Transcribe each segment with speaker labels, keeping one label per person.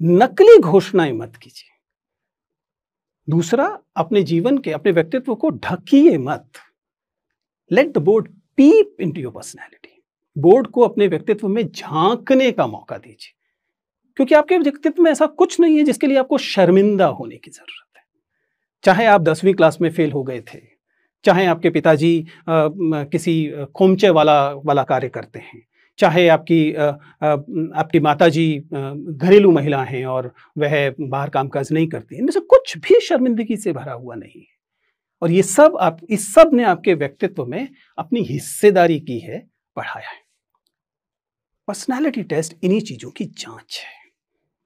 Speaker 1: नकली घोषणाएं मत कीजिए। दूसरा, अपने जीवन के, अपने व्यक्तित्व को ढकिए मत। Let the board peep into your personality. Board को अपने व्यक्तित्व में झांकने का मौका दीजिए, क्योंकि आपके व्यक्तित्व में ऐसा कुछ नहीं है जिसके लिए आपको शर्मिंदा होने की जरूरत है। चाहे आप 10वीं क्लास में फेल हो गए थे, चाहे आपके पिताजी किसी खोमचे वाला कार्य करते हैं, चाहे आपकी माताजी घरेलू महिला हैं और वह बाहर कामकाज नहीं करती, इनमें से कुछ भी शर्मिंदगी से भरा हुआ नहीं है। और ये सब इस सब ने आपके व्यक्तित्व में अपनी हिस्सेदारी की है, बढ़ाया है। पर्सनालिटी टेस्ट इन्हीं चीजों की जांच है।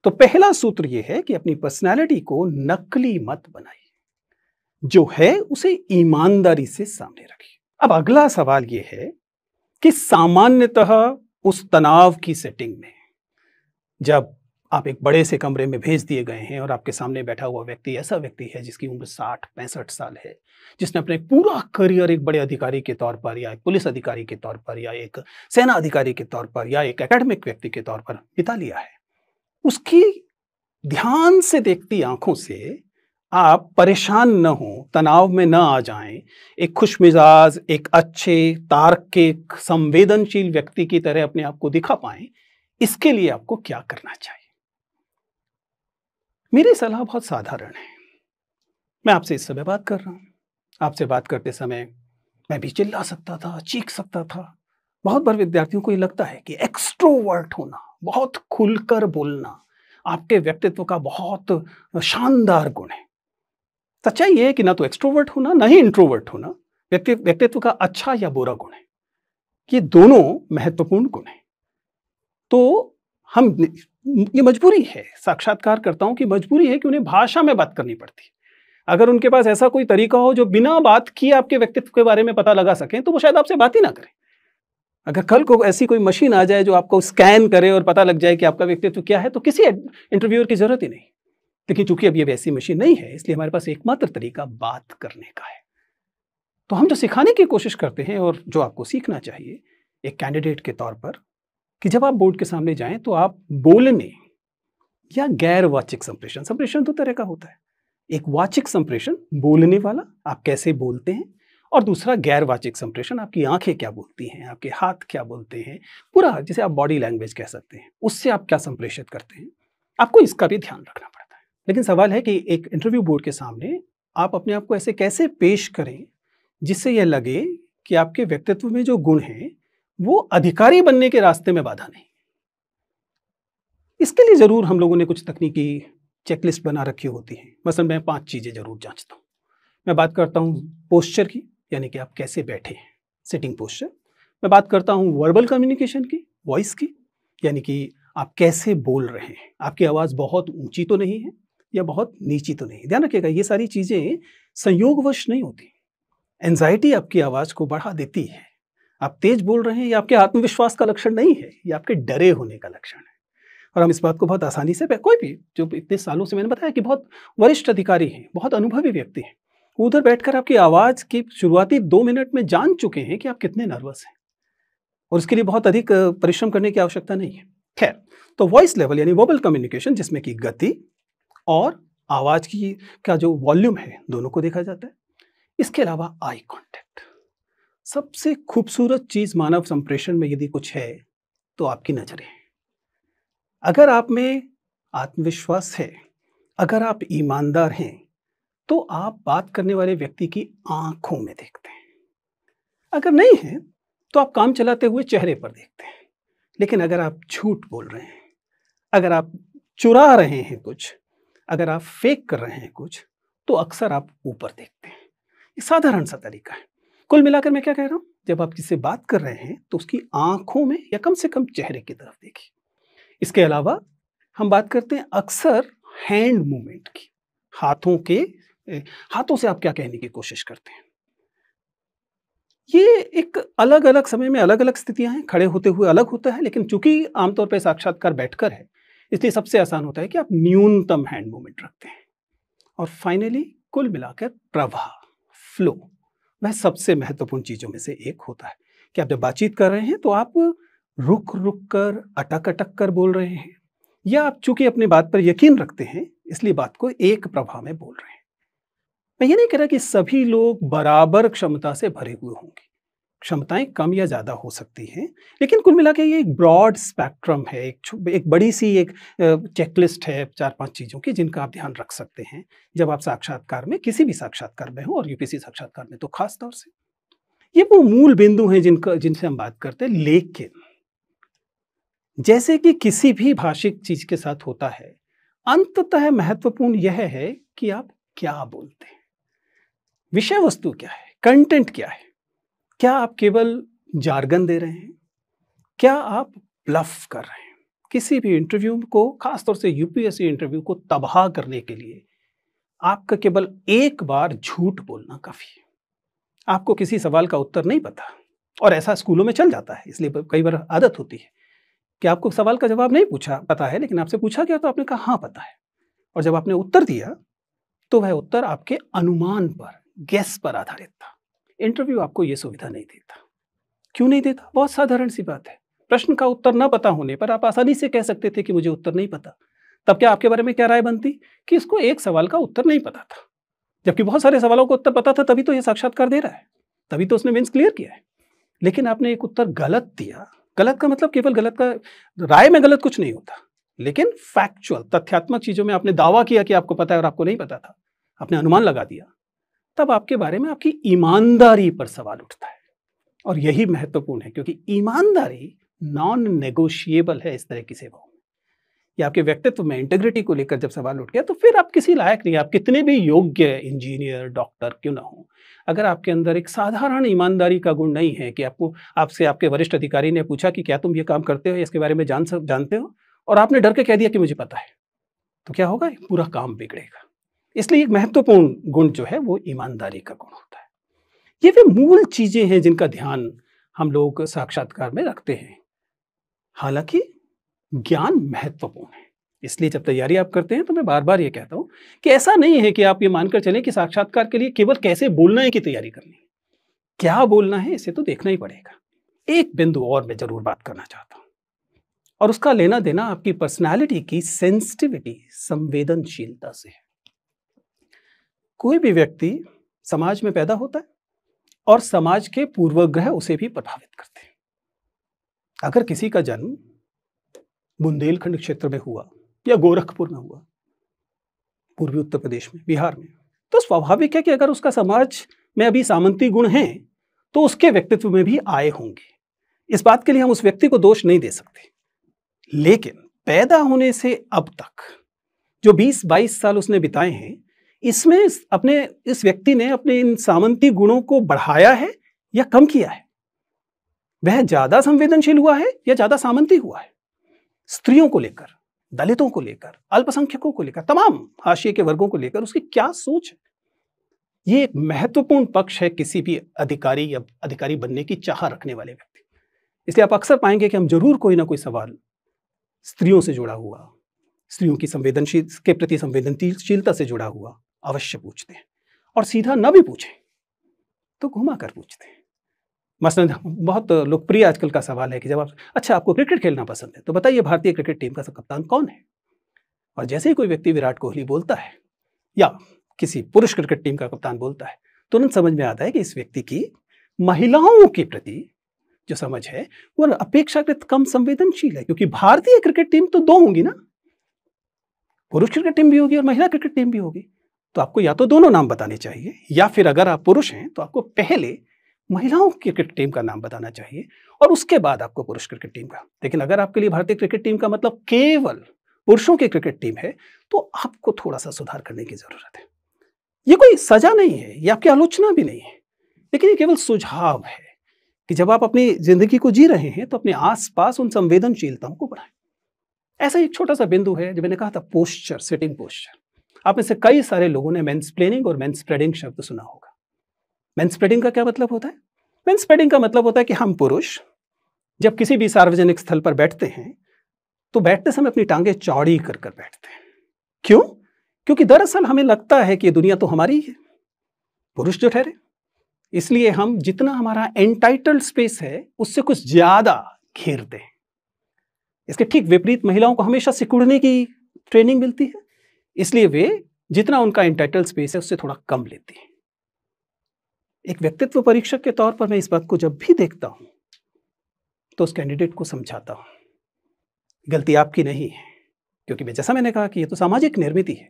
Speaker 1: तो पहला सूत्र यह है कि अपनी पर्सनालिटी को नकली मत बनाइए, जो है उसे ईमानदारी से सामने रखिए। अब अगला सवाल यह है कि सामान्यतः उस तनाव की सेटिंग में, जब आप एक बड़े से कमरे में भेज दिए गए हैं और आपके सामने बैठा हुआ व्यक्ति ऐसा व्यक्ति है जिसकी उम्र 60-65 साल है, जिसने अपने पूरा करियर एक बड़े अधिकारी के तौर पर या एक पुलिस अधिकारी के तौर पर या एक सेना अधिकारी के तौर पर या एक एकेडमिक व्यक्ति के तौर पर बिता लिया है, उसकी ध्यान से देखती आंखों से आप परेशान न हो, तनाव में न आ जाएं, एक खुशमिजाज, एक अच्छे, तार्किक, संवेदनशील व्यक्ति की तरह अपने आप को दिखा पाएं, इसके लिए आपको क्या करना चाहिए? मेरी सलाह बहुत साधारण है। मैं आपसे इस समय बात कर रहा हूं। आपसे बात करते समय मैं भी चिल्ला सकता था, चीख सकता था। बहुत बार विद्यार्थियों को ये लगता है कि एक्सट्रोवर्ट होना, बहुत खुलकर बोलना, आपके व्यक्तित्व का बहुत शानदार गुण है। सच्चाई ये है कि ना तो एक्सट्रोवर्ट होना, ना ही इंट्रोवर्ट होना व्यक्तित्व का अच्छा या बुरा गुण है। ये दोनों महत्वपूर्ण गुण हैं। तो ये मजबूरी है, साक्षात्कारकर्ताओं की मजबूरी है कि उन्हें भाषा में बात करनी पड़ती है। अगर उनके पास ऐसा कोई तरीका हो जो बिना बात किए आपके व्यक्तित्व के बारे में पता लगा सकें, तो वो शायद आपसे बात ही ना करें। अगर कल को ऐसी कोई मशीन आ जाए जो आपको स्कैन करे और पता लग जाए कि आपका व्यक्तित्व क्या है, तो किसी इंटरव्यूअर की जरूरत ही नहीं। लेकिन चूंकि अब ये वैसी मशीन नहीं है, इसलिए हमारे पास एकमात्र तरीका बात करने का है। तो हम जो सिखाने की कोशिश करते हैं और जो आपको सीखना चाहिए एक कैंडिडेट के तौर पर, कि जब आप बोर्ड के सामने जाएं तो आप बोलने या गैर वाचिक संप्रेषण दो तरह का होता है। एक वाचिक संप्रेषण, बोलने वाला, आप कैसे बोलते हैं, और दूसरा गैर वाचिक संप्रेषण, आपकी आंखें क्या बोलती हैं, आपके हाथ क्या बोलते हैं, पूरा जिसे आप बॉडी लैंग्वेज कह सकते हैं, उससे आप क्या संप्रेषित करते हैं। आपको इसका भी ध्यान रखना पड़ता है। लेकिन सवाल है कि एक इंटरव्यू बोर्ड के सामने आप अपने आप को ऐसे कैसे पेश करें जिससे यह लगे कि आपके व्यक्तित्व में जो गुण हैं वो अधिकारी बनने के रास्ते में बाधा नहीं। इसके लिए जरूर हम लोगों ने कुछ तकनीकी चेकलिस्ट बना रखी होती हैं। मसलन मैं 5 चीजें जरूर जांचता हूं। मैं बात करता हूं पोस्चर की, यानी कि आप कैसे बैठे हैं, सिटिंग पोस्चर। मैं बात करता हूं वर्बल कम्युनिकेशन की, वॉइस की, यानी कि आप कैसे बोल रहे हैं, आपकी आवाज बहुत ऊंची तो नहीं है या बहुत नीची तो नहीं। ध्यान रखिएगा, ये सारी चीजें संयोगवश नहीं होती। एंजाइटी आपकी आवाज को बढ़ा देती है। आप तेज बोल रहे हैं, ये आपके आत्मविश्वास का लक्षण नहीं है, ये आपके डरे होने का लक्षण है। और हम इस बात को बहुत आसानी से, कोई भी जो इतने सालों से, मैंने बताया कि बहुत वरिष्ठ अधिकारी हैं, बहुत अनुभवी व्यक्ति हैं, उधर बैठकर आपकी आवाज की शुरुआती 2 मिनट में जान चुके हैं कि आप कितने नर्वस हैं, और उसके लिए बहुत अधिक परिश्रम करने की आवश्यकता नहीं है। खैर, तो वॉइस लेवल यानी वर्बल कम्युनिकेशन, जिसमें कि गति और आवाज का जो वॉल्यूम है, दोनों को देखा जाता है। इसके अलावा आई कॉन्टैक्ट, सबसे खूबसूरत चीज मानव संप्रेषण में यदि कुछ है तो आपकी नजरें। अगर आप में आत्मविश्वास है, अगर आप ईमानदार हैं, तो आप बात करने वाले व्यक्ति की आंखों में देखते हैं। अगर नहीं है तो आप काम चलाते हुए चेहरे पर देखते हैं। लेकिन अगर आप झूठ बोल रहे हैं, अगर आप चुरा रहे हैं कुछ, अगर आप फेक कर रहे हैं कुछ, तो अक्सर आप ऊपर देखते हैं। ये साधारण सा तरीका है। कुल मिलाकर मैं क्या कह रहा हूं, जब आप किससे बात कर रहे हैं तो उसकी आंखों में या कम से कम चेहरे की तरफ देखिए। इसके अलावा हम बात करते हैं अक्सर हैंड मूवमेंट की, हाथों से आप क्या कहने की कोशिश करते हैं। ये एक अलग अलग समय में अलग अलग स्थितियां हैं, खड़े होते हुए अलग होता है, लेकिन चूंकि आमतौर पर साक्षात्कार बैठकर है, इसलिए सबसे आसान होता है कि आप न्यूनतम हैंड मूवमेंट रखते हैं। और फाइनली कुल मिलाकर प्रवाह, फ्लो, वह सबसे महत्वपूर्ण चीजों में से एक होता है कि आप जब बातचीत कर रहे हैं तो आप रुक रुक कर, अटक अटक कर बोल रहे हैं, या आप चूंकि अपनी बात पर यकीन रखते हैं इसलिए बात को एक प्रभाव में बोल रहे हैं। मैं ये नहीं कह रहा कि सभी लोग बराबर क्षमता से भरे हुए होंगे, क्षमताएं कम या ज़्यादा हो सकती हैं, लेकिन कुल मिला के ये एक ब्रॉड स्पेक्ट्रम है, एक बड़ी सी एक चेकलिस्ट है 4-5 चीज़ों की जिनका आप ध्यान रख सकते हैं जब आप साक्षात्कार में, किसी भी साक्षात्कार में हो और यूपीएससी साक्षात्कार में तो खास तौर से। ये वो मूल बिंदु हैं जिनसे हम बात करते हैं। लेकिन जैसे कि किसी भी भाषिक चीज़ के साथ होता है, अंततः महत्वपूर्ण यह है कि आप क्या बोलते हैं, विषय वस्तु क्या है, कंटेंट क्या है। क्या आप केवल जार्गन दे रहे हैं, क्या आप ब्लफ कर रहे हैं। किसी भी इंटरव्यू को, खासतौर से यूपीएससी इंटरव्यू को तबाह करने के लिए आपका केवल एक बार झूठ बोलना काफ़ी है। आपको किसी सवाल का उत्तर नहीं पता, और ऐसा स्कूलों में चल जाता है, इसलिए कई बार आदत होती है कि आपको सवाल का जवाब नहीं पूछा पता है, लेकिन आपसे पूछा गया तो आपने कहा हाँ पता है, और जब आपने उत्तर दिया तो वह उत्तर आपके अनुमान पर, गेस पर आधारित था। इंटरव्यू आपको यह सुविधा नहीं देता। क्यों नहीं देता? बहुत साधारण सी बात है। प्रश्न का उत्तर न पता होने पर आप आसानी से कह सकते थे कि मुझे उत्तर नहीं पता। तब क्या आपके बारे में क्या राय बनती कि इसको एक सवाल का उत्तर नहीं पता था, जबकि बहुत सारे सवालों का उत्तर पता था, तभी तो यह साक्षात्कार दे रहा है, तभी तो उसने मेंस क्लियर किया है। लेकिन आपने एक उत्तर गलत दिया। गलत का मतलब केवल गलत का, राय में गलत कुछ नहीं होता, लेकिन फैक्चुअल तथ्यात्मक चीजों में आपने दावा किया कि आपको पता है और आपको नहीं पता था, आपने अनुमान लगा दिया, तब आपके बारे में आपकी ईमानदारी पर सवाल उठता है। और यही महत्वपूर्ण है, क्योंकि ईमानदारी नॉन नेगोशिएबल है इस तरह की सेवाओं में। या आपके व्यक्तित्व में इंटीग्रिटी को लेकर जब सवाल उठ गया तो फिर आप किसी लायक नहीं। आप कितने भी योग्य इंजीनियर, डॉक्टर क्यों ना हो, अगर आपके अंदर एक साधारण ईमानदारी का गुण नहीं है कि आपसे आपके वरिष्ठ अधिकारी ने पूछा कि क्या तुम ये काम करते हो, इसके बारे में जानते हो, और आपने डर के कह दिया कि मुझे पता है, तो क्या होगा? पूरा काम बिगड़ेगा। इसलिए एक महत्वपूर्ण गुण जो है वो ईमानदारी का गुण होता है। ये वे मूल चीजें हैं जिनका ध्यान हम लोग साक्षात्कार में रखते हैं। हालांकि ज्ञान महत्वपूर्ण है, इसलिए जब तैयारी आप करते हैं तो मैं बार बार ये कहता हूं कि ऐसा नहीं है कि आप ये मानकर चलें कि साक्षात्कार के लिए केवल कैसे बोलना है की तैयारी करनी है। क्या बोलना है इसे तो देखना ही पड़ेगा। एक बिंदु और मैं जरूर बात करना चाहता हूं, और उसका लेना देना आपकी पर्सनैलिटी की सेंसिटिविटी, संवेदनशीलता से है। कोई भी व्यक्ति समाज में पैदा होता है और समाज के पूर्वाग्रह उसे भी प्रभावित करते हैं। अगर किसी का जन्म बुंदेलखंड क्षेत्र में हुआ या गोरखपुर में हुआ, पूर्वी उत्तर प्रदेश में, बिहार में, तो स्वाभाविक है कि अगर उसका समाज में अभी सामंती गुण हैं तो उसके व्यक्तित्व में भी आए होंगे। इस बात के लिए हम उस व्यक्ति को दोष नहीं दे सकते। लेकिन पैदा होने से अब तक जो 20-22 साल उसने बिताए हैं, इसमें इस व्यक्ति ने अपने इन सामंती गुणों को बढ़ाया है या कम किया है? वह ज्यादा संवेदनशील हुआ है या ज्यादा सामंती हुआ है? स्त्रियों को लेकर, दलितों को लेकर, अल्पसंख्यकों को लेकर, तमाम हाशिए के वर्गों को लेकर उसकी क्या सोच है? ये एक महत्वपूर्ण पक्ष है किसी भी अधिकारी या अधिकारी बनने की चाह रखने वाले व्यक्ति। इसलिए आप अक्सर पाएंगे कि हम जरूर कोई ना कोई सवाल स्त्रियों से जुड़ा हुआ, स्त्रियों की के प्रति संवेदनशीलता से जुड़ा हुआ अवश्य पूछते हैं, और सीधा न भी पूछें तो घुमा कर पूछते हैं। मसलन बहुत लोकप्रिय आजकल का सवाल है कि जब अच्छा आपको क्रिकेट खेलना पसंद है तो बताइए भारतीय क्रिकेट टीम का कप्तान कौन है? और जैसे ही कोई व्यक्ति विराट कोहली बोलता है या किसी पुरुष क्रिकेट टीम का कप्तान बोलता है, तुरंत समझ में आता है कि इस व्यक्ति की महिलाओं के प्रति जो समझ है वो अपेक्षाकृत कम संवेदनशील है। क्योंकि भारतीय क्रिकेट टीम तो 2 होंगी ना, पुरुष क्रिकेट टीम भी होगी और महिला क्रिकेट टीम भी होगी, तो आपको या तो दोनों नाम बताने चाहिए, या फिर अगर आप पुरुष हैं तो आपको पहले महिलाओं की क्रिकेट टीम का नाम बताना चाहिए और उसके बाद आपको पुरुष क्रिकेट टीम का। लेकिन अगर आपके लिए भारतीय क्रिकेट टीम का मतलब केवल पुरुषों की क्रिकेट टीम है तो आपको थोड़ा सा सुधार करने की जरूरत है। ये कोई सजा नहीं है, ये आपकी आलोचना भी नहीं है, लेकिन ये केवल सुझाव है कि जब आप अपनी जिंदगी को जी रहे हैं तो अपने आसपास उन संवेदनशीलताओं को बढ़ाएं। ऐसा एक छोटा सा बिंदु है जो मैंने कहा था, पोस्चर, सिटिंग पोस्चर। आप में से कई सारे लोगों ने मैंसप्लेनिंग और मैंसप्रेडिंग शब्द सुना होगा। मैंसप्रेडिंग का क्या मतलब होता है? मैंसप्रेडिंग का मतलब होता है कि हम पुरुष जब किसी भी सार्वजनिक स्थल पर बैठते हैं तो बैठते समय अपनी टांगें चौड़ी कर कर बैठते हैं। क्यों? क्योंकि दरअसल हमें लगता है कि ये दुनिया तो हमारी है, पुरुष जो ठहरे। इसलिए हम जितना हमारा एंटाइटल्ड स्पेस है उससे कुछ ज्यादा घेरते हैं। इसके ठीक विपरीत महिलाओं को हमेशा सिकुड़ने की ट्रेनिंग मिलती है, इसलिए वे जितना उनका इंटाइटल स्पेस है उससे थोड़ा कम लेती हैं। एक व्यक्तित्व परीक्षक के तौर पर मैं इस बात को जब भी देखता हूं तो उस कैंडिडेट को समझाता हूं, गलती आपकी नहीं है, क्योंकि जैसा मैंने कहा कि ये तो सामाजिक निर्मिति है,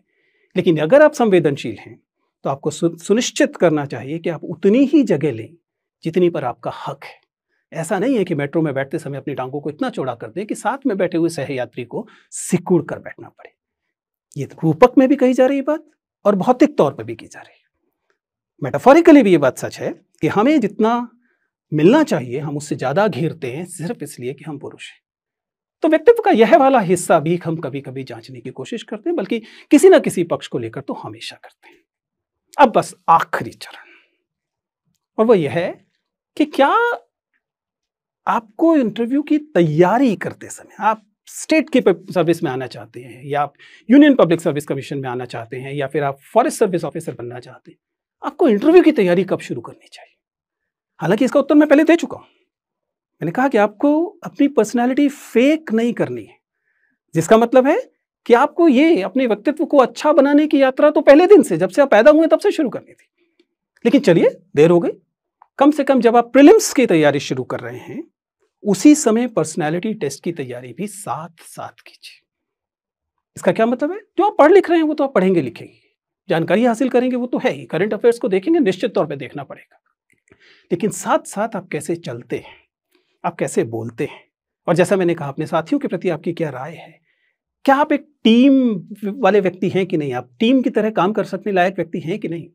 Speaker 1: लेकिन अगर आप संवेदनशील हैं तो आपको सुनिश्चित करना चाहिए कि आप उतनी ही जगह लें जितनी पर आपका हक है। ऐसा नहीं है कि मेट्रो में बैठते समय अपनी टांगों को इतना चौड़ा कर दें कि साथ में बैठे हुए सहयात्री को सिकुड़ कर बैठना पड़े। ये रूपक में भी कही जा रही बात और भौतिक तौर पर भी की जा रही है। मेटाफोरिकली भी ये बात सच है कि हमें जितना मिलना चाहिए हम उससे ज्यादा घेरते हैं सिर्फ इसलिए कि हम पुरुष हैं। तो व्यक्तित्व का यह वाला हिस्सा भी हम कभी कभी जांचने की कोशिश करते हैं, बल्कि किसी ना किसी पक्ष को लेकर तो हमेशा करते हैं। अब बस आखिरी चरण, और वो यह है कि क्या आपको इंटरव्यू की तैयारी करते समय आप स्टेट के सर्विस में आना चाहते हैं, या आप यूनियन पब्लिक सर्विस कमीशन में आना चाहते हैं, या फिर आप फॉरेस्ट सर्विस ऑफिसर बनना चाहते हैं, आपको इंटरव्यू की तैयारी कब शुरू करनी चाहिए? हालांकि इसका उत्तर मैं पहले दे चुका हूं। मैंने कहा कि आपको अपनी पर्सनैलिटी फेक नहीं करनी है, जिसका मतलब है कि आपको ये अपने व्यक्तित्व को अच्छा बनाने की यात्रा तो पहले दिन से, जब से आप पैदा हुए तब से शुरू करनी थी। लेकिन चलिए, देर हो गई, कम से कम जब आप प्रीलिम्स की तैयारी शुरू कर रहे हैं उसी समय पर्सनैलिटी टेस्ट की तैयारी भी साथ साथ कीजिए। इसका क्या मतलब है? जो आप पढ़ लिख रहे हैं वो तो आप पढ़ेंगे लिखेंगे, जानकारी हासिल करेंगे वो तो है ही, करंट अफेयर्स को देखेंगे, निश्चित तौर पे देखना पड़ेगा, लेकिन साथ साथ आप कैसे चलते हैं, आप कैसे बोलते हैं, और जैसा मैंने कहा अपने साथियों के प्रति आपकी क्या राय है, क्या आप एक टीम वाले व्यक्ति हैं कि नहीं, आप टीम की तरह काम कर सकने लायक व्यक्ति हैं कि नहीं,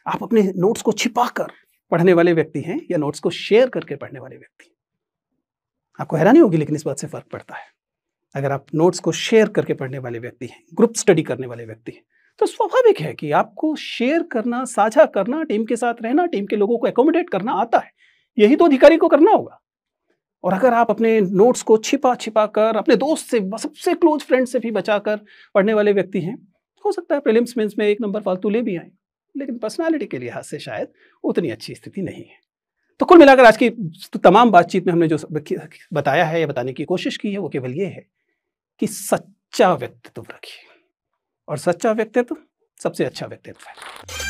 Speaker 1: आप अपने नोट्स को छिपाकर पढ़ने वाले व्यक्ति हैं या नोट्स को शेयर करके पढ़ने वाले व्यक्ति। आपको हैरानी होगी लेकिन इस बात से फर्क पड़ता है। अगर आप नोट्स को शेयर करके पढ़ने वाले व्यक्ति हैं, ग्रुप स्टडी करने वाले व्यक्ति हैं, तो स्वाभाविक है कि आपको शेयर करना, साझा करना, टीम के साथ रहना, टीम के लोगों को एकोमोडेट करना आता है। यही तो अधिकारी को करना होगा। और अगर आप अपने नोट्स को छिपा छिपा कर अपने दोस्त से, सबसे क्लोज फ्रेंड से भी बचाकर पढ़ने वाले व्यक्ति हैं, हो सकता है प्रीलिम्स मेंस में 1 नंबर फालतू ले भी आए, लेकिन पर्सनालिटी के लिहाज से शायद उतनी अच्छी स्थिति नहीं है। तो कुल मिलाकर आज की तमाम बातचीत में हमने जो बताया है या बताने की कोशिश की है वो केवल ये है कि सच्चा व्यक्तित्व रखिए, और सच्चा व्यक्तित्व सबसे अच्छा व्यक्तित्व है।